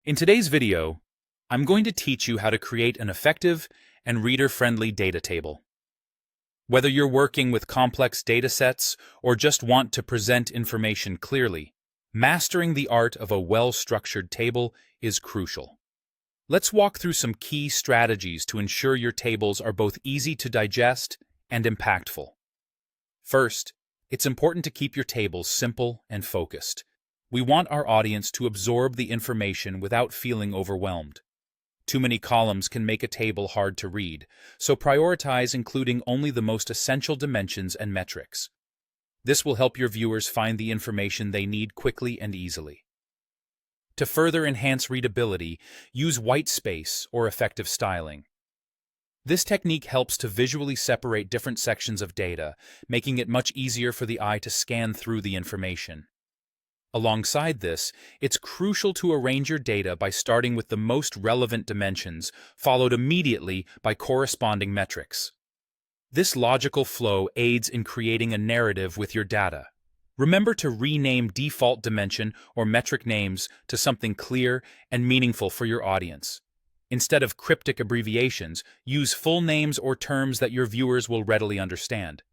In today's video, I'm going to teach you how to create an effective and reader-friendly data table. Whether you're working with complex data sets or just want to present information clearly, mastering the art of a well-structured table is crucial. Let's walk through some key strategies to ensure your tables are both easy to digest and impactful. First, it's important to keep your tables simple and focused. We want our audience to absorb the information without feeling overwhelmed. Too many columns can make a table hard to read, so prioritize including only the most essential dimensions and metrics. This will help your viewers find the information they need quickly and easily. To further enhance readability, use white space or effective styling. This technique helps to visually separate different sections of data, making it much easier for the eye to scan through the information. Alongside this, it's crucial to arrange your data by starting with the most relevant dimensions, followed immediately by corresponding metrics. This logical flow aids in creating a narrative with your data. Remember to rename default dimension or metric names to something clear and meaningful for your audience. Instead of cryptic abbreviations, use full names or terms that your viewers will readily understand.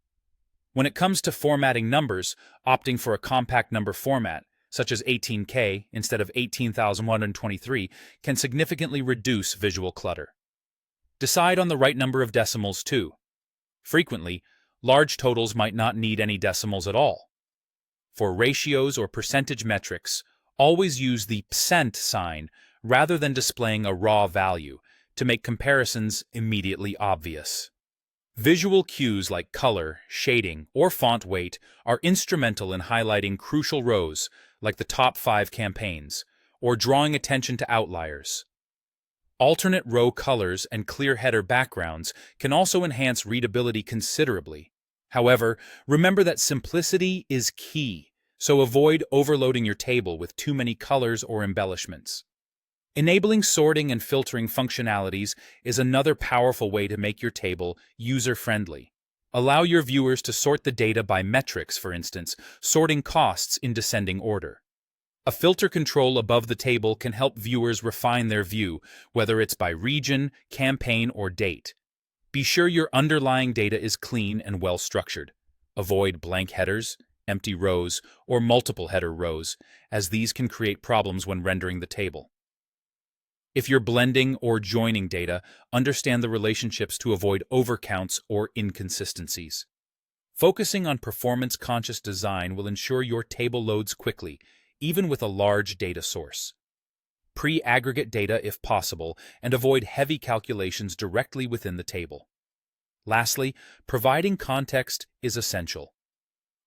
When it comes to formatting numbers, opting for a compact number format, such as 18K instead of 18,123, can significantly reduce visual clutter. Decide on the right number of decimals too. Frequently, large totals might not need any decimals at all. For ratios or percentage metrics, always use the % sign rather than displaying a raw value to make comparisons immediately obvious. Visual cues like color, shading, or font weight are instrumental in highlighting crucial rows, like the top 5 campaigns, or drawing attention to outliers. Alternate row colors and clear header backgrounds can also enhance readability considerably. However, remember that simplicity is key, so avoid overloading your table with too many colors or embellishments. Enabling sorting and filtering functionalities is another powerful way to make your table user-friendly. Allow your viewers to sort the data by metrics, for instance, sorting costs in descending order. A filter control above the table can help viewers refine their view, whether it's by region, campaign, or date. Be sure your underlying data is clean and well-structured. Avoid blank headers, empty rows, or multiple header rows, as these can create problems when rendering the table. If you're blending or joining data, understand the relationships to avoid overcounts or inconsistencies. Focusing on performance-conscious design will ensure your table loads quickly, even with a large data source. Pre-aggregate data if possible, and avoid heavy calculations directly within the table. Lastly, providing context is essential.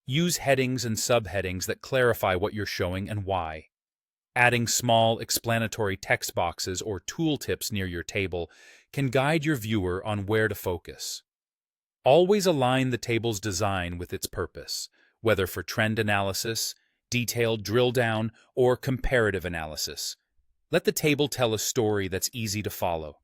Use headings and subheadings that clarify what you're showing and why. Adding small, explanatory text boxes or tooltips near your table can guide your viewer on where to focus. Always align the table's design with its purpose, whether for trend analysis, detailed drill down, or comparative analysis. Let the table tell a story that's easy to follow.